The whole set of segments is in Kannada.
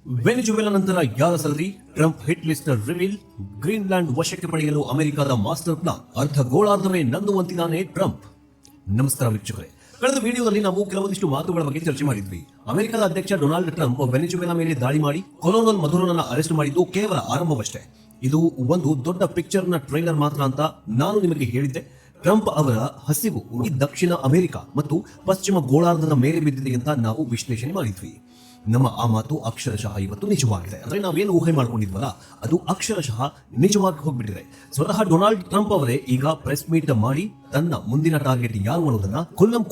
ವೆನಿಜುವೆಲಾ ನಂತರ ಯಾರ ಸರದಿ? Trump hit list reveal. Greenland ವಶಕ್ಕೆ ಪಡೆಯಲು ಅಮೆರಿಕದ ಮಾಸ್ಟರ್ ಪ್ಲಾನ್. ಅರ್ಧ ಗೋಳಾರ್ಧವೇ ನಂದುವಂತಿದ್ದಾನೆ ಟ್ರಂಪ್. ನಮಸ್ಕಾರ ವೀಕ್ಷಕರೇ, ಕಳೆದ ವಿಡಿಯೋದಲ್ಲಿ ನಾವು ಕೆಲವೊಂದಿಷ್ಟು ಮಾತುಗಳ ಬಗ್ಗೆ ಚರ್ಚೆ ಮಾಡಿದ್ವಿ. ಅಮೆರಿಕದ ಅಧ್ಯಕ್ಷ ಡೊನಾಲ್ಡ್ ಟ್ರಂಪ್ ವೆನಿಜುವೆಲಾ ಮೇಲೆ ದಾಳಿ ಮಾಡಿ ಕೊಲೋನಲ್ ಮಧುರನನ್ನ ಅರೆಸ್ಟ್ ಮಾಡಿದ್ದು ಕೇವಲ ಆರಂಭವಷ್ಟೇ. ಇದು ಒಂದು ದೊಡ್ಡ ಪಿಕ್ಚರ್ ನ ಟ್ರೈಲರ್ ಮಾತ್ರ ಅಂತ ನಾನು ನಿಮಗೆ ಹೇಳಿದ್ದೆ. ಟ್ರಂಪ್ ಅವರ ಹಸಿವು ಈ ದಕ್ಷಿಣ ಅಮೆರಿಕ ಮತ್ತು ಪಶ್ಚಿಮ ಗೋಳಾರ್ಧದ ಮೇಲೆ ಬಿದ್ದಿದೆ ಅಂತ ನಾವು ವಿಶ್ಲೇಷಣೆ ಮಾಡಿದ್ವಿ. ನಮ್ಮ ಆ ಮಾತು ಅಕ್ಷರಶಃ ಇವತ್ತು ನಿಜವಾಗಿದೆ. ಅಂದ್ರೆ ನಾವೇನು ಊಹೆ ಮಾಡ್ಕೊಂಡಿದ್ವಲ್ಲ ಅದು ಅಕ್ಷರಶಃ ನಿಜವಾಗಿ ಹೋಗ್ಬಿಟ್ಟಿದೆ. ಸ್ವತಃ ಡೊನಾಲ್ಡ್ ಟ್ರಂಪ್ ಅವರೇ ಈಗ ಪ್ರೆಸ್ ಮೀಟ್ ಮಾಡಿ ತನ್ನ ಮುಂದಿನ ಟಾರ್ಗೆಟ್ ಯಾರು ಅನ್ನೋದನ್ನ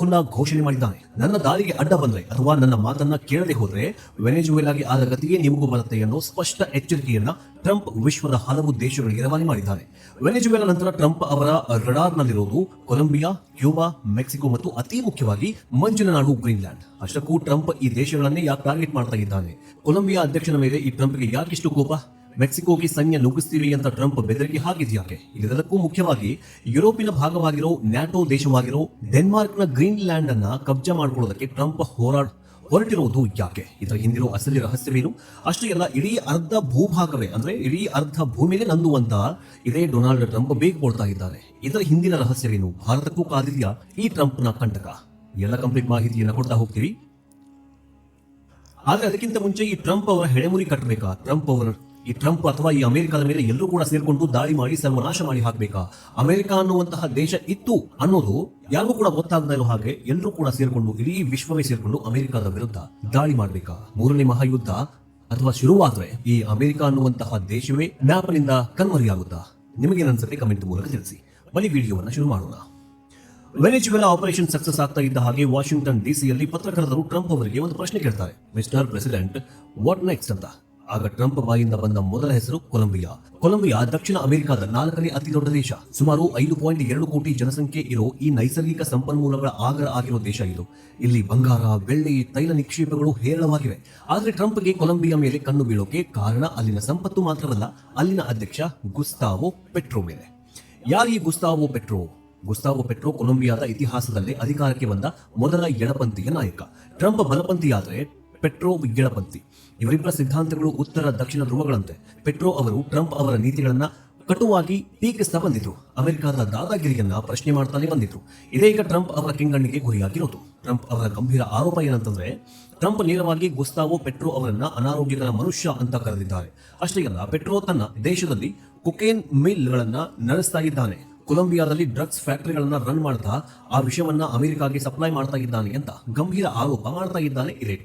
ಖುಲ್ಲಾ ಘೋಷಣೆ ಮಾಡಿದ್ದಾನೆ. ನನ್ನ ದಾರಿಗೆ ಅಡ್ಡ ಬಂದ್ರೆ ಅಥವಾ ನನ್ನ ಮಾತನ್ನ ಕೇಳದೆ ಹೋದ್ರೆ ವೆನೆಜುವೆಲಾಗೆ ಆದ ಗತಿಗೆ ನಿಮಗೂ ಬರುತ್ತೆ ಅನ್ನೋ ಸ್ಪಷ್ಟ ಎಚ್ಚರಿಕೆಯನ್ನ ಟ್ರಂಪ್ ವಿಶ್ವದ ಹಲವು ದೇಶಗಳಿಗೆ ರವಾನೆ ಮಾಡಿದ್ದಾರೆ. ವೆನೆಜುವೆಲಾ ನಂತರ ಟ್ರಂಪ್ ಅವರ ರಡಾರ್ನಲ್ಲಿರುವುದು ಕೊಲಂಬಿಯಾ, ಕ್ಯೂಬಾ, ಮೆಕ್ಸಿಕೋ ಮತ್ತು ಅತಿ ಮುಖ್ಯವಾಗಿ ಮಂಜಿನ ನಾಡು ಗ್ರೀನ್ಲ್ಯಾಂಡ್. ಅಷ್ಟಕ್ಕೂ ಟ್ರಂಪ್ ಈ ದೇಶಗಳನ್ನೇ ಯಾಕೆ ಟಾರ್ಗೆಟ್ ಮಾಡ್ತಾ ಇದ್ದಾನೆ? ಕೊಲಂಬಿಯಾ ಅಧ್ಯಕ್ಷನ ಮೇಲೆ ಈ ಟ್ರಂಪ್ಗೆ ಯಾಕಿಷ್ಟು ಕೋಪ? ಮೆಕ್ಸಿಕೋಗೆ ಸೈನ್ಯ ನುಗ್ಗಿಸ್ತೀವಿ ಅಂತ ಟ್ರಂಪ್ ಬೆದರಿಕೆ ಹಾಕಿದ್ಯಾಕೆ? ಇದೆಲ್ಲಕ್ಕೂ ಮುಖ್ಯವಾಗಿ ಯುರೋಪಿನ ಭಾಗವಾಗಿರೋ ನ್ಯಾಟೋ ದೇಶವಾಗಿರೋ ಡೆನ್ಮಾರ್ಕ್ನ ಗ್ರೀನ್ಲ್ಯಾಂಡ್ ಅನ್ನ ಕಬ್ಜಾ ಮಾಡಿಕೊಳ್ಳೋದಕ್ಕೆ ಟ್ರಂಪ್ ಹೊರಟಿರುವುದು ಯಾಕೆ? ಇದರ ಹಿಂದಿರೋ ಅಸಲಿ ರಹಸ್ಯವೇನು? ಅಷ್ಟೇ ಅಲ್ಲ, ಇಡೀ ಅರ್ಧ ಭೂಭಾಗವೇ ಅಂದ್ರೆ ಇಡೀ ಅರ್ಧ ಭೂಮಿಗೆ ನಂದುವಂತ ಇದೇ ಡೊನಾಲ್ಡ್ ಟ್ರಂಪ್ ಬೇಗಕೊಳ್ತಾ ಇದ್ದಾರೆ. ಇದರ ಹಿಂದಿನ ರಹಸ್ಯವೇನು? ಭಾರತಕ್ಕೂ ಕಾದಿದೆಯಾ ಈ ಟ್ರಂಪ್ನ ಕಂಟಕ? ಎಲ್ಲ ಕಂಪ್ಲೀಟ್ ಮಾಹಿತಿಯನ್ನು ಕೊಡ್ತಾ ಹೋಗ್ತೀವಿ. ಆದ್ರೆ ಅದಕ್ಕಿಂತ ಮುಂಚೆ ಈ ಟ್ರಂಪ್ ಅವರ ಹೆಡೆಮುರಿ ಕಟ್ಟಬೇಕಾ? ಟ್ರಂಪ್ ಅಥವಾ ಈ ಅಮೆರಿಕದ ಮೇಲೆ ಎಲ್ಲರೂ ಕೂಡ ಸೇರ್ಕೊಂಡು ದಾಳಿ ಮಾಡಿ ಸರ್ವನಾಶ ಮಾಡಿ ಹಾಕ್ಬೇಕಾ? ಅಮೆರಿಕ ಅನ್ನುವಂತಹ ದೇಶ ಇತ್ತು ಅನ್ನೋದು ಯಾರಿಗೂ ಕೂಡ ಗೊತ್ತಾಗದ ಇರೋ ಹಾಗೆ ಎಲ್ಲರೂ ಕೂಡ ಸೇರ್ಕೊಂಡು ಇಡೀ ವಿಶ್ವವೇ ಸೇರ್ಕೊಂಡು ಅಮೆರಿಕದ ವಿರುದ್ಧ ದಾಳಿ ಮಾಡ್ಬೇಕಾ? ಮೂರನೇ ಮಹಾಯುದ್ಧ ಅಥವಾ ಶುರುವಾದ್ರೆ ಈ ಅಮೆರಿಕ ಅನ್ನುವಂತಹ ದೇಶವೇ ಮ್ಯಾಪ್ನಿಂದ ಕಣ್ಮರೆಯಾಗುತ್ತಾ? ನಿಮಗೇನನ್ಸುತ್ತೆ ಕಮೆಂಟ್ ಮೂಲಕ ತಿಳಿಸಿ. ಬನ್ನಿ ವಿಡಿಯೋವನ್ನ ಶುರು ಮಾಡೋಣ. ವೆನೆಜುವೆಲಾ ಆಪರೇಷನ್ ಸಕ್ಸಸ್ ಆಗ್ತಾ ಇದ್ದ ಹಾಗೆ ವಾಷಿಂಗ್ಟನ್ ಡಿಸಿಯಲ್ಲಿ ಪತ್ರಕರ್ತರು ಟ್ರಂಪ್ ಅವರಿಗೆ ಒಂದು ಪ್ರಶ್ನೆ ಕೇಳ್ತಾರೆ. ಮಿಸ್ಟರ್ ಪ್ರೆಸಿಡೆಂಟ್, ವಾಟ್ ನೆಕ್ಸ್ಟ್ ಅಂತ. ಆಗ ಟ್ರಂಪ್ ಬಾಯಿಂದ ಬಂದ ಮೊದಲ ಹೆಸರು ಕೊಲಂಬಿಯಾ ದಕ್ಷಿಣ ಅಮೆರಿಕದ 4ನೇ ಅತಿ ದೊಡ್ಡ ದೇಶ. ಸುಮಾರು 5.2 ಕೋಟಿ ಜನಸಂಖ್ಯೆ ಇರೋ ಈ ನೈಸರ್ಗಿಕ ಸಂಪನ್ಮೂಲಗಳ ಆಗರ ಆಗಿರೋ ದೇಶ ಇದು. ಇಲ್ಲಿ ಬಂಗಾರ, ಬೆಳ್ಳಿ, ತೈಲ ನಿಕ್ಷೇಪಗಳು ಹೇರಳವಾಗಿವೆ. ಆದ್ರೆ ಟ್ರಂಪ್ಗೆ ಕೊಲಂಬಿಯಾ ಮೇಲೆ ಕಣ್ಣು ಬೀಳೋಕೆ ಕಾರಣ ಅಲ್ಲಿನ ಸಂಪತ್ತು ಮಾತ್ರವಲ್ಲ, ಅಲ್ಲಿನ ಅಧ್ಯಕ್ಷ ಗುಸ್ತಾವೋ ಪೆಟ್ರೋ ಮೇಲೆ. ಯಾರು ಈ ಗುಸ್ತಾವೋ ಪೆಟ್ರೋ ಕೊಲಂಬಿಯಾದ ಇತಿಹಾಸದಲ್ಲೇ ಅಧಿಕಾರಕ್ಕೆ ಬಂದ ಮೊದಲ ಎಡಪಂಥೀಯ ನಾಯಕ. ಟ್ರಂಪ್ ಬಲಪಂಥಿಯಾದ್ರೆ ಪೆಟ್ರೋ ಎಡಪಂಥಿ. ಇವರಿಬ್ಬರ ಸಿದ್ಧಾಂತಗಳು ಉತ್ತರ ದಕ್ಷಿಣ ಧ್ರುವಗಳಂತೆ. ಪೆಟ್ರೋ ಅವರು ಟ್ರಂಪ್ ಅವರ ನೀತಿಗಳನ್ನ ಕಟುವಾಗಿ ಟೀಕಿಸ್ತಾ ಬಂದಿದ್ರು. ಅಮೆರಿಕದ ದಾದಾಗಿರಿಯನ್ನ ಪ್ರಶ್ನೆ ಮಾಡ್ತಾನೆ ಬಂದಿದ್ರು. ಇದೇ ಈಗ ಟ್ರಂಪ್ ಅವರ ಕೆಂಗಣ್ಣಿಗೆ ಗುರಿಯಾಗಿರೋದು. ಟ್ರಂಪ್ ಅವರ ಗಂಭೀರ ಆರೋಪ ಏನಂತಂದ್ರೆ ಟ್ರಂಪ್ ನೇರವಾಗಿ ಗುಸ್ತಾವೋ ಪೆಟ್ರೋ ಅವರನ್ನ ಅನಾರೋಗ್ಯಕರ ಮನುಷ್ಯ ಅಂತ ಕರೆದಿದ್ದಾರೆ. ಅಷ್ಟೇ ಅಲ್ಲ, ಪೆಟ್ರೋ ತನ್ನ ದೇಶದಲ್ಲಿ ಕೊಕೇನ್ ಮಿಲ್ಗಳನ್ನ ನಡೆಸ್ತಾ ಇದ್ದಾನೆ. ಕೊಲಂಬಿಯಾದಲ್ಲಿ ಡ್ರಗ್ಸ್ ಫ್ಯಾಕ್ಟರಿಗಳನ್ನ ರನ್ ಮಾಡ್ತಾ ಆ ವಿಷಯವನ್ನ ಅಮೆರಿಕಾಗೆ ಸಪ್ಲೈ ಮಾಡ್ತಾ ಇದ್ದಾನೆ ಅಂತ ಗಂಭೀರ ಆರೋಪ ಮಾಡ್ತಾ ಇದ್ದಾನೆ ಇದೇ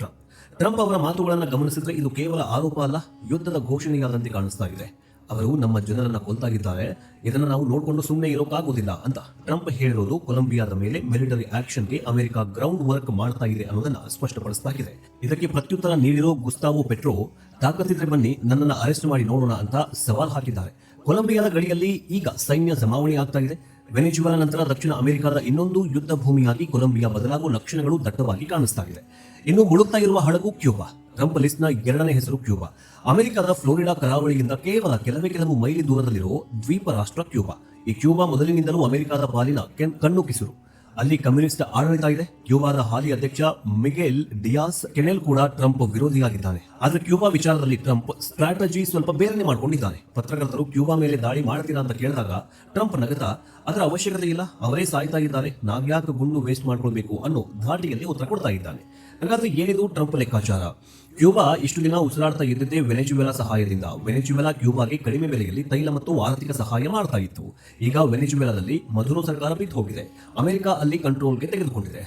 ಟ್ರಂಪ್ ಅವರ ಮಾತುಗಳನ್ನ ಗಮನಿಸಿದ್ರೆ ಇದು ಕೇವಲ ಆರೋಪ ಅಲ್ಲ, ಯುದ್ಧದ ಘೋಷಣೆಯಾದಂತೆ ಕಾಣಿಸ್ತಾ ಇದೆ. ಅವರು ನಮ್ಮ ಜನರನ್ನ ಕೊಲ್ತಾ ಇದ್ದಾರೆ, ಇದನ್ನ ನಾವು ನೋಡಿಕೊಂಡು ಸುಮ್ಮನೆ ಇರೋಕ್ಕಾಗೋದಿಲ್ಲ ಅಂತ ಟ್ರಂಪ್ ಹೇಳಿರೋದು ಕೊಲಂಬಿಯಾದ ಮೇಲೆ ಮಿಲಿಟರಿ ಆಕ್ಷನ್ಗೆ ಅಮೆರಿಕ ಗ್ರೌಂಡ್ ವರ್ಕ್ ಮಾಡ್ತಾ ಇದೆ ಅನ್ನೋದನ್ನ ಸ್ಪಷ್ಟಪಡಿಸ್ತಾ ಇದೆ. ಇದಕ್ಕೆ ಪ್ರತ್ಯುತ್ತರ ನೀಡಿರೋ ಗುಸ್ತಾವೋ ಪೆಟ್ರೋ, ತಾಕತ್ತಿದ್ರೆ ಬನ್ನಿ ನನ್ನನ್ನ ಅರೆಸ್ಟ್ ಮಾಡಿ ನೋಡೋಣ ಅಂತ ಸವಾಲ್ ಹಾಕಿದ್ದಾರೆ. ಕೊಲಂಬಿಯಾದ ಗಡಿಯಲ್ಲಿ ಈಗ ಸೈನ್ಯ ಜಮಾವಣೆ ಆಗ್ತಾ ಇದೆ. ವೆನೆಜುವೆಲಾ ನಂತರ ದಕ್ಷಿಣ ಅಮೆರಿಕದ ಇನ್ನೊಂದು ಯುದ್ಧ ಭೂಮಿಯಾಗಿ ಕೊಲಂಬಿಯಾ ಬದಲಾಗುವ ಲಕ್ಷಣಗಳು ದಟ್ಟವಾಗಿ ಕಾಣಿಸ್ತಾ ಇದೆ. ಇನ್ನು ಮುಳುಗ್ತಾ ಇರುವ ಹಡಗು ಕ್ಯೂಬಾ. ಟ್ರಂಪ್ ಲಿಸ್ಟ್ ನ 2ನೇ ಹೆಸರು ಕ್ಯೂಬಾ. ಅಮೆರಿಕದ ಫ್ಲೋರಿಡಾ ಕರಾವಳಿಯಿಂದ ಕೇವಲ ಕೆಲವು ಮೈಲಿ ದೂರದಲ್ಲಿರೋ ದ್ವೀಪ ರಾಷ್ಟ್ರ ಕ್ಯೂಬಾ. ಈ ಕ್ಯೂಬಾ ಮೊದಲಿನಿಂದಲೂ ಅಮೆರಿಕದ ಪಾಲಿನ ಕಣ್ಣು ಕಿಸುರು. ಅಲ್ಲಿ ಕಮ್ಯುನಿಸ್ಟ್ ಆಡಳಿತ ಇದೆ. ಕ್ಯೂಬಾದ ಹಾಲಿ ಅಧ್ಯಕ್ಷ ಮಿಗೆಲ್ ಡಿಯಾಸ್ ಕೆನೆಲ್ ಕೂಡ ಟ್ರಂಪ್ ವಿರೋಧಿಯಾಗಿದ್ದಾನೆ. ಆದ್ರೆ ಕ್ಯೂಬಾ ವಿಚಾರದಲ್ಲಿ ಟ್ರಂಪ್ ಸ್ಟ್ರಾಟಜಿ ಸ್ವಲ್ಪ ಬೇರೆನೆ ಮಾಡ್ಕೊಂಡಿದ್ದಾನೆ. ಪತ್ರಕರ್ತರು ಕ್ಯೂಬಾ ಮೇಲೆ ದಾಳಿ ಮಾಡ್ತೀರಾ ಅಂತ ಕೇಳಿದಾಗ ಟ್ರಂಪ್ ನಗತಾ, ಅದರ ಅವಶ್ಯಕತೆ ಇಲ್ಲ, ಅವರೇ ಸಾಯ್ತಾ ಇದ್ದಾರೆ, ನಾವ್ಯಾಕೆ ಗುಂಡು ವೇಸ್ಟ್ ಮಾಡ್ಕೊಳ್ಬೇಕು ಅನ್ನೋ ಧಾಟಿಯಲ್ಲಿ ಉತ್ತರ ಕೊಡ್ತಾ ಇದ್ದಾನೆ. ಹಾಗಾದ್ರೆ ಏನಿದು ಟ್ರಂಪ್ ಲೆಕ್ಕಾಚಾರ? ಕ್ಯೂಬಾ ಇಷ್ಟು ದಿನ ಉಸಿರಾಡ್ತಾ ಇದ್ದಿದ್ದೇ ವೆನೆಜುವೆಲಾ ಸಹಾಯದಿಂದ. ವೆನೆಜುವೆಲಾ ಕ್ಯೂಬಾಗೆ ಕಡಿಮೆ ಬೆಲೆಯಲ್ಲಿ ತೈಲ ಮತ್ತು ಆರ್ಥಿಕ ಸಹಾಯ ಮಾಡ್ತಾ ಇತ್ತು. ಈಗ ವೆನೆಜುವೆಲಾದಲ್ಲಿ ಮಧುರೋ ಸರ್ಕಾರ ಬಿದ್ದು ಹೋಗಿದೆ. ಅಮೆರಿಕ ಅಲ್ಲಿ ಕಂಟ್ರೋಲ್ಗೆ ತೆಗೆದುಕೊಂಡಿದೆ.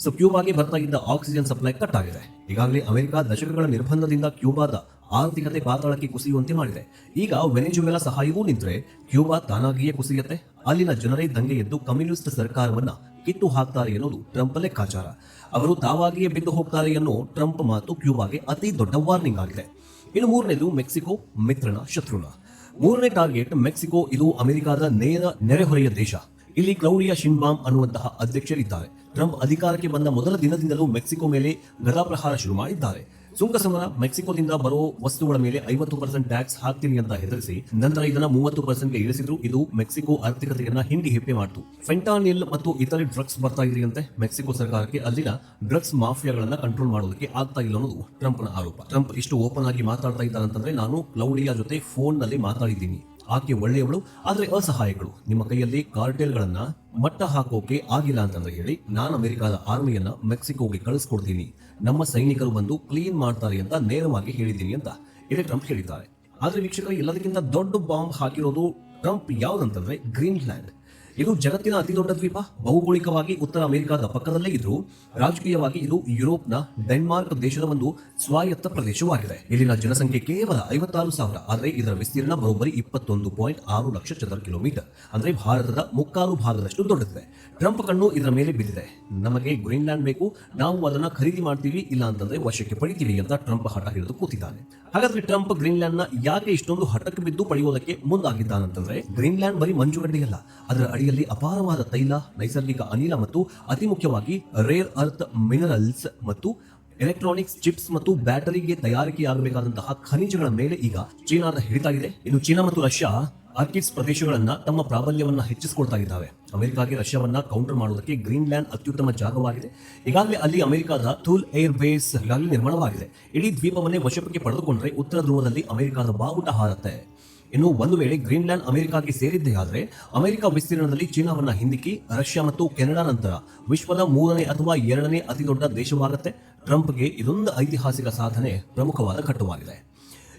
ಸೊ ಕ್ಯೂಬಾಗೆ ಬರ್ತಾ ಇದ್ದ ಆಕ್ಸಿಜನ್ ಸಪ್ಲೈ ಕಟ್ ಆಗಿದೆ. ಈಗಾಗಲೇ ಅಮೆರಿಕ ದಶಕಗಳ ನಿರ್ಬಂಧದಿಂದ ಕ್ಯೂಬಾದ ಆರ್ಥಿಕತೆ ಪಾತಾಳಕ್ಕೆ ಕುಸಿಯುವಂತೆ ಮಾಡಿದೆ. ಈಗ ವೆನೆಜುವೆಲಾ ಸಹಾಯವೂ ನಿಂತರೆ ಕ್ಯೂಬಾ ತಾನಾಗಿಯೇ ಕುಸಿಯುತ್ತೆ. ಅಲ್ಲಿನ ಜನರೇ ದಂಗೆ ಎದ್ದು ಕಮ್ಯುನಿಸ್ಟ್ ಸರ್ಕಾರವನ್ನ ಕಿತ್ತು ಹಾಕ್ತಾರೆ ಎನ್ನುವುದು ಟ್ರಂಪ್ ಲೆಕ್ಕಾಚಾರ. ಅವರು ತಾವಾಗಿಯೇ ಬಿದ್ದು ಹೋಗ್ತಾರೆ ಅನ್ನೋ ಟ್ರಂಪ್ ಮಾತು ಕ್ಯೂಬಾಗೆ ಅತಿ ದೊಡ್ಡ ವಾರ್ನಿಂಗ್ ಆಗಿದೆ. ಇನ್ನು ಮೂರನೇದು ಮೆಕ್ಸಿಕೋ, ಮಿತ್ರನ ಶತ್ರುನ. ಮೂರನೇ ಟಾರ್ಗೆಟ್ ಮೆಕ್ಸಿಕೋ. ಇದು ಅಮೆರಿಕದ ನೇರ ನೆರೆಹೊರೆಯ ದೇಶ. ಇಲ್ಲಿ ಕ್ಲೌಡಿಯಾ ಶಿನ್ಬಾಮ್ ಅನ್ನುವಂತಹ ಅಧ್ಯಕ್ಷರಿದ್ದಾರೆ. ಟ್ರಂಪ್ ಅಧಿಕಾರಕ್ಕೆ ಬಂದ ಮೊದಲ ದಿನದಿಂದಲೂ ಮೆಕ್ಸಿಕೋ ಮೇಲೆ ಗದಾಪ್ರಹಾರ ಶುರು ಮಾಡಿದ್ದಾರೆ. ಸುಂಕಸಮರ ಮೆಕ್ಸಿಕೋದಿಂದ ಬರೋ ವಸ್ತುಗಳ ಮೇಲೆ 50% ಟ್ಯಾಕ್ಸ್ ಹಾಕ್ತೀನಿ ಅಂತ ಹೆದರಿಸಿ ನಂತರ ಇದನ್ನ 30%ಗೆ ಇಳಿಸಿದ್ರು. ಇದು ಮೆಕ್ಸಿಕೋ ಆರ್ಥಿಕತೆಯನ್ನ ಹಿಂಡಿ ಹೆಪ್ಪೆ ಮಾಡಿತು. ಫೆಂಟಾನಿಲ್ ಮತ್ತು ಇತರೆ ಡ್ರಗ್ಸ್ ಬರ್ತಾ ಇದೆಯಂತೆ ಮೆಕ್ಸಿಕೋ ಸರ್ಕಾರಕ್ಕೆ ಅಲ್ಲಿನ ಡ್ರಗ್ಸ್ ಮಾಫಿಯಾಗಳನ್ನ ಕಂಟ್ರೋಲ್ ಮಾಡೋದಕ್ಕೆ ಆಗ್ತಾ ಇಲ್ಲ ಅನ್ನೋದು ಟ್ರಂಪ್ನ ಆರೋಪ. ಟ್ರಂಪ್ ಇಷ್ಟು ಓಪನ್ ಆಗಿ ಮಾತಾಡ್ತಾ ಇದ್ದಾರಂತಂದ್ರೆ, ನಾನು ಕ್ಲೌಡಿಯಾ ಜೊತೆ ಫೋನ್ ನಲ್ಲಿ ಮಾತಾಡಿದ್ದೀನಿ, ಆಕೆ ಒಳ್ಳೆಯವಳು ಆದ್ರೆ ಅಸಹಾಯಕಳು, ನಿಮ್ಮ ಕೈಯಲ್ಲಿ ಕಾರ್ಟೆಲ್ಗಳನ್ನ ಮಟ್ಟ ಹಾಕೋಕೆ ಆಗಿಲ್ಲ ಅಂತಂದ್ರೆ ಹೇಳಿ, ನಾನು ಅಮೆರಿಕದ ಆರ್ಮಿಯನ್ನ ಮೆಕ್ಸಿಕೋಗೆ ಕಳಿಸ್ಕೊಡ್ತೀನಿ, ನಮ್ಮ ಸೈನಿಕರು ಬಂದು ಕ್ಲೀನ್ ಮಾಡ್ತಾರೆ ಅಂತ ನೇರವಾಗಿ ಹೇಳಿದ್ದೀನಿ ಅಂತ ಇದೇ ಟ್ರಂಪ್ ಹೇಳಿದ್ದಾರೆ. ಆದ್ರೆ ವೀಕ್ಷಕರು, ಎಲ್ಲದಕ್ಕಿಂತ ದೊಡ್ಡ ಬಾಂಬ್ ಹಾಕಿರೋದು ಟ್ರಂಪ್ ಯಾವ್ದಂತಂದ್ರೆ ಗ್ರೀನ್ಲ್ಯಾಂಡ್. ಇದು ಜಗತ್ತಿನ ಅತಿ ದೊಡ್ಡ ದ್ವೀಪ. ಭೌಗೋಳಿಕವಾಗಿ ಉತ್ತರ ಅಮೆರಿಕದ ಪಕ್ಕದಲ್ಲೇ ಇದ್ರೂ ರಾಜಕೀಯವಾಗಿ ಇದು ಯುರೋಪ್ನ ಡೆನ್ಮಾರ್ಕ್ ದೇಶದ ಒಂದು ಸ್ವಾಯತ್ತ ಪ್ರದೇಶವಾಗಿದೆ. ಇಲ್ಲಿನ ಜನಸಂಖ್ಯೆ ಕೇವಲ 56,000, ಆದರೆ ಇದರ ವಿಸ್ತೀರ್ಣ ಬರೋಬ್ಬರಿ 21.6 ಲಕ್ಷ ಚದರ ಕಿಲೋಮೀಟರ್, ಅಂದ್ರೆ ಭಾರತದ ಮುಕ್ಕಾಲು ಭಾಗದಷ್ಟು ದೊಡ್ಡದಿದೆ. ಟ್ರಂಪ್ ಕಣ್ಣು ಇದರ ಮೇಲೆ ಬಿದ್ದಿದೆ. ನಮಗೆ ಗ್ರೀನ್ಲ್ಯಾಂಡ್ ಬೇಕು, ನಾವು ಅದನ್ನ ಖರೀದಿ ಮಾಡ್ತೀವಿ, ಇಲ್ಲ ಅಂತಂದ್ರೆ ವಶಕ್ಕೆ ಪಡಿತೀವಿ ಅಂತ ಟ್ರಂಪ್ ಹಠ ಹಿಡಿದು ಕೂತಿದ್ದಾನೆ. ಹಾಗಾದ್ರೆ ಟ್ರಂಪ್ ಗ್ರೀನ್ಲ್ಯಾಂಡ್ ನ ಯಾಕೆ ಇಷ್ಟೊಂದು ಹಠಕ್ಕೆ ಬಿದ್ದು ಪಡೆಯೋದಕ್ಕೆ ಮುಂದಾಗಿದ್ದಾನಂತಂದ್ರೆ, ಗ್ರೀನ್ಲ್ಯಾಂಡ್ ಬರೀ ಮಂಜುಗಡ್ಡೆಯಲ್ಲ, ಅದರ ಅಡಿಯಲ್ಲಿ ಅಪಾರವಾದ ತೈಲ, ನೈಸರ್ಗಿಕ ಅನಿಲ ಮತ್ತು ಅತಿ ಮುಖ್ಯವಾಗಿ ರೇರ್ ಅರ್ತ್ ಮಿನರಲ್ಸ್ ಮತ್ತು ಎಲೆಕ್ಟ್ರಾನಿಕ್ಸ್ ಚಿಪ್ಸ್ ಮತ್ತು ಬ್ಯಾಟರಿಗೆ ತಯಾರಿಕೆಯಾಗಬೇಕಾದಂತಹ ಖನಿಜಗಳ ಮೇಲೆ ಈಗ ಚೀನಾದ ಹಿಡಿತ ಇದೆ. ಇನ್ನು ಚೀನಾ ಮತ್ತು ರಷ್ಯಾ ಆರ್ಕಿಡ್ಸ್ ಪ್ರದೇಶಗಳನ್ನ ತಮ್ಮ ಪ್ರಾಬಲ್ಯವನ್ನ ಹೆಚ್ಚಿಸಿಕೊಳ್ತಾ ಇದ್ದಾವೆ. ಅಮೆರಿಕಾಗೆ ರಷ್ಯಾವನ್ನ ಕೌಂಟರ್ ಮಾಡುವುದಕ್ಕೆ ಗ್ರೀನ್ಲ್ಯಾಂಡ್ ಅತ್ಯುತ್ತಮ ಜಾಗವಾಗಿದೆ. ಈಗಾಗಲೇ ಅಲ್ಲಿ ಅಮೆರಿಕದ ಥೂಲ್ ಏರ್ ಬೇಸ್ ಈಗಾಗಲೇ ನಿರ್ಮಾಣವಾಗಿದೆ. ಇಡೀ ದ್ವೀಪವನ್ನೇ ವಶಕ್ಕೆ ಪಡೆದುಕೊಂಡ್ರೆ ಉತ್ತರ ಧ್ರುವದಲ್ಲಿ ಅಮೆರಿಕದ ಬಾವುಟ ಹಾರತ್ತೆ. ಇನ್ನು ಒಂದು ವೇಳೆ ಗ್ರೀನ್ಲ್ಯಾಂಡ್ ಅಮೆರಿಕಾಗೆ ಸೇರಿದ್ದೇ ಆದ್ರೆ ಅಮೆರಿಕ ವಿಸ್ತೀರ್ಣದಲ್ಲಿ ಚೀನಾವನ್ನ ಹಿಂದಿಕ್ಕಿ ರಷ್ಯಾ ಮತ್ತು ಕೆನಡಾ ನಂತರ ವಿಶ್ವದ 3ನೇ ಅಥವಾ 2ನೇ ಅತಿ ದೊಡ್ಡ ದೇಶವಾಗುತ್ತೆ. ಟ್ರಂಪ್ಗೆ ಇದೊಂದು ಐತಿಹಾಸಿಕ ಸಾಧನೆ ಪ್ರಮುಖವಾದ ಘಟ್ಟವಾಗಿದೆ.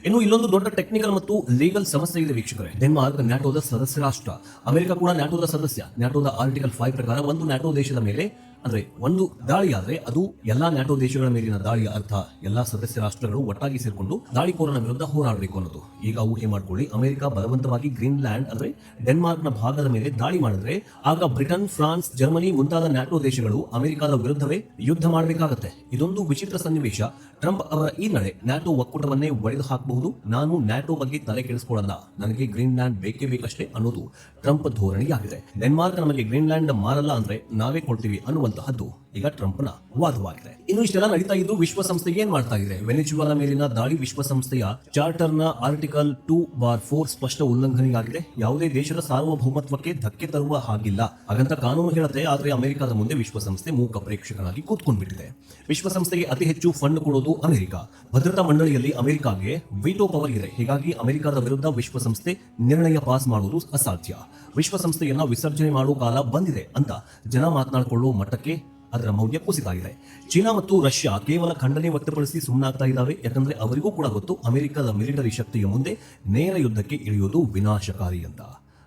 ಇನ್ನು ಇಲ್ಲೊಂದು ದೊಡ್ಡ ಟೆಕ್ನಿಕಲ್ ಮತ್ತು ಲೀಗಲ್ ಸಮಸ್ಯೆ ಇದೆ ವೀಕ್ಷಕರೇ. ಡೆನ್ಮಾರ್ಕ್ ನ್ಯಾಟೋದ ಸದಸ್ಯ ರಾಷ್ಟ್ರ, ಅಮೆರಿಕ ಕೂಡ ನ್ಯಾಟೋದ ಸದಸ್ಯ. ನ್ಯಾಟೋದ ಆರ್ಟಿಕಲ್ 5 ಪ್ರಕಾರ ಒಂದು ನ್ಯಾಟೋ ದೇಶದ ಮೇಲೆ ಅಂದ್ರೆ ಒಂದು ದಾಳಿ ಆದ್ರೆ ಅದು ಎಲ್ಲಾ ನ್ಯಾಟೋ ದೇಶಗಳ ಮೇಲಿನ ದಾಳಿಯ ಅರ್ಥ ಎಲ್ಲಾ ಸದಸ್ಯ ರಾಷ್ಟ್ರಗಳು ಒಟ್ಟಾಗಿ ಸೇರ್ಕೊಂಡು ದಾಳಿಕೋರನ ವಿರುದ್ಧ ಹೋರಾಡಬೇಕು ಅನ್ನೋದು. ಈಗ ಊಹೆ ಮಾಡ್ಕೊಳ್ಳಿ, ಅಮೆರಿಕ ಬಲವಂತವಾಗಿ ಗ್ರೀನ್ಲ್ಯಾಂಡ್ ಅಂದ್ರೆ ಡೆನ್ಮಾರ್ಕ್ನ ಭಾಗದ ಮೇಲೆ ದಾಳಿ ಮಾಡಿದ್ರೆ ಆಗ ಬ್ರಿಟನ್, ಫ್ರಾನ್ಸ್, ಜರ್ಮನಿ ಮುಂತಾದ ನ್ಯಾಟೋ ದೇಶಗಳು ಅಮೆರಿಕದ ವಿರುದ್ಧವೇ ಯುದ್ಧ ಮಾಡಬೇಕಾಗತ್ತೆ. ಇದೊಂದು ವಿಚಿತ್ರ ಸನ್ನಿವೇಶ. ಟ್ರಂಪ್ ಅವರ ಈ ನಡೆ ನ್ಯಾಟೋ ಒಕ್ಕೂಟವನ್ನೇ ಒಡೆದು ಹಾಕಬಹುದು. ನಾನು ನ್ಯಾಟೋ ಬಗ್ಗೆ ತಲೆ ಕೆಡಿಸಿಕೊಳ್ಳಲ್ಲ, ನನಗೆ ಗ್ರೀನ್ಲ್ಯಾಂಡ್ ಬೇಕೇ ಬೇಕಷ್ಟೇ ಅನ್ನೋದು ಟ್ರಂಪ್ ಧೋರಣೆಯಾಗಿದೆ. ಡೆನ್ಮಾರ್ಕ್ ನಮಗೆ ಗ್ರೀನ್ಲ್ಯಾಂಡ್ ಮಾರಲ್ಲ ಅಂದ್ರೆ ನಾವೇ ಕೊಡ್ತೀವಿ ಅನ್ನುವಂತಹದ್ದು ಈಗ ಟ್ರಂಪ್ನ ವಾದವಾಗಿದೆ. ಇನ್ನು ಇಷ್ಟೆಲ್ಲ ನಡೀತಾ ಇದ್ದು ವಿಶ್ವಸಂಸ್ಥೆ ಏನ್ ಮಾಡ್ತಾ ಇದೆ? ವೆನೆಜುವೆಲಾ ಮೇಲಿನ ದಾಳಿ ವಿಶ್ವಸಂಸ್ಥೆಯ ಚಾರ್ಟರ್ನ ಆರ್ಟಿಕಲ್ 2/4 ಸ್ಪಷ್ಟ ಉಲ್ಲಂಘನೆಯಾಗಿದೆ. ಯಾವುದೇ ದೇಶದ ಸಾರ್ವಭೌಮತ್ವಕ್ಕೆ ಧಕ್ಕೆ ತರುವ ಹಾಗಿಲ್ಲ ಹಾಗಂತ ಕಾನೂನು ಹೇಳುತ್ತೆ. ಆದ್ರೆ ಅಮೆರಿಕದ ಮುಂದೆ ವಿಶ್ವಸಂಸ್ಥೆ ಮೂಕ ಪ್ರೇಕ್ಷಕನಾಗಿ ಕೂತ್ಕೊಂಡ್ಬಿಟ್ಟಿದೆ. ವಿಶ್ವಸಂಸ್ಥೆಗೆ ಅತಿ ಹೆಚ್ಚು ಫಂಡ್ ಕೊಡೋದು ಅಮೆರಿಕ. ಭದ್ರತಾ ಮಂಡಳಿಯಲ್ಲಿ ಅಮೆರಿಕಾಗೆ ವಿಟೋ ಪವರ್ ಇದೆ. ಹೀಗಾಗಿ ಅಮೆರಿಕದ ವಿರುದ್ಧ ವಿಶ್ವಸಂಸ್ಥೆ ನಿರ್ಣಯ ಪಾಸ್ ಮಾಡುವುದು ಅಸಾಧ್ಯ. ವಿಶ್ವಸಂಸ್ಥೆಯನ್ನ ವಿಸರ್ಜನೆ ಮಾಡುವ ಕಾಲ ಬಂದಿದೆ ಅಂತ ಜನ ಮಾತನಾಡಿಕೊಳ್ಳುವ ಮಟ್ಟಕ್ಕೆ ಅದರ ಮೌಲ್ಯ ಕುಸಿತಾಗಿದೆ. ಚೀನಾ ಮತ್ತು ರಷ್ಯಾ ಕೇವಲ ಖಂಡನೆ ವ್ಯಕ್ತಪಡಿಸಿ ಸುಮ್ಮನಾಗ್ತಾ ಇದ್ದಾವೆ. ಯಾಕಂದ್ರೆ ಅವರಿಗೂ ಕೂಡ ಗೊತ್ತು ಅಮೆರಿಕದ ಮಿಲಿಟರಿ ಶಕ್ತಿಯ ಮುಂದೆ ನೇರ ಯುದ್ಧಕ್ಕೆ ಇಳಿಯುವುದು ವಿನಾಶಕಾರಿ ಅಂತ.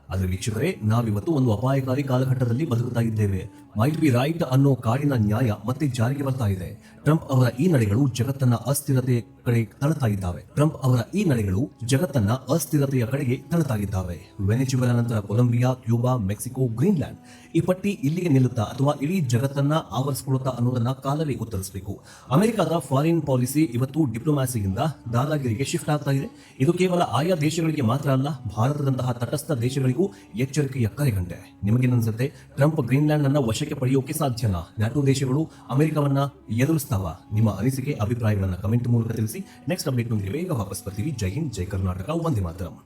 ಆದ್ರೆ ವೀಕ್ಷಕರೇ, ನಾವಿವತ್ತು ಒಂದು ಅಪಾಯಕಾರಿ ಕಾಲಘಟ್ಟದಲ್ಲಿ ಬದುಕುತ್ತಾ ಇದ್ದೇವೆ. ಮೈಟ್ ಬಿ ರೈಟ್ ಅನ್ನೋ ಕಾಡಿನ ನ್ಯಾಯ ಮತ್ತೆ ಜಾರಿಗೆ ಬರ್ತಾ ಇದೆ. ಟ್ರಂಪ್ ಅವರ ಈ ನಡೆಗಳು ಜಗತ್ತನ್ನ ಅಸ್ಥಿರತೆಯ ಕಡೆ ತಳ್ತಾ ಇದ್ದಾವೆ. ವೆನೆಜುವೆಲಾ ನಂತರ ಕೊಲಂಬಿಯಾ, ಕ್ಯೂಬಾ, ಮೆಕ್ಸಿಕೋ, ಗ್ರೀನ್ಲ್ಯಾಂಡ್. ಈ ಪಟ್ಟಿ ಇಲ್ಲಿಗೆ ನಿಲ್ಲುತ್ತಾ ಅಥವಾ ಇಡೀ ಜಗತ್ತನ್ನ ಆವರಿಸಿಕೊಳ್ಳುತ್ತಾ ಅನ್ನೋದನ್ನ ಕಾಲವೇ ಉತ್ತರಿಸಬೇಕು. ಅಮೆರಿಕದ ಫಾರಿನ್ ಪಾಲಿಸಿ ಇವತ್ತು ಡಿಪ್ಲೊಮ್ಯಾಸಿಯಿಂದ ದಾದಾಗಿರಿಗೆ ಶಿಫ್ಟ್ ಆಗ್ತಾ ಇದೆ. ಇದು ಕೇವಲ ಆಯಾ ದೇಶಗಳಿಗೆ ಮಾತ್ರ ಅಲ್ಲ, ಭಾರತದಂತಹ ತಟಸ್ಥ ದೇಶಗಳಿಗೂ ಎಚ್ಚರಿಕೆಯ ಕರೆಗಂಟೆ. ನಿಮಗೇನನ್ಸುತ್ತೆ? ಟ್ರಂಪ್ ಗ್ರೀನ್ಲ್ಯಾಂಡ್ ಅನ್ನ ವಶಕ್ಕೆ ಪಡೆಯೋಕೆ ಸಾಧ್ಯನಾ? ನ್ಯಾಟೋ ದೇಶಗಳು ಅಮೆರಿಕವನ್ನ ಎದುರಿಸ್ತಾವ? ನಿಮ್ಮ ಅನಿಸಿಕೆ, ಅಭಿಪ್ರಾಯಗಳನ್ನ ಕಮೆಂಟ್ ಮೂಲಕ ತಿಳಿಸಿ. ನೆಕ್ಸ್ಟ್ ಅಪ್ಡೇಟ್ ನೊಂದಿಗೆ ಬೇಗ ವಾಪಸ್ ಬರ್ತೀವಿ. ಜೈ ಹಿಂದ್, ಜೈ ಕರ್ನಾಟಕ, ವಂದೇ ಮಾತರಂ.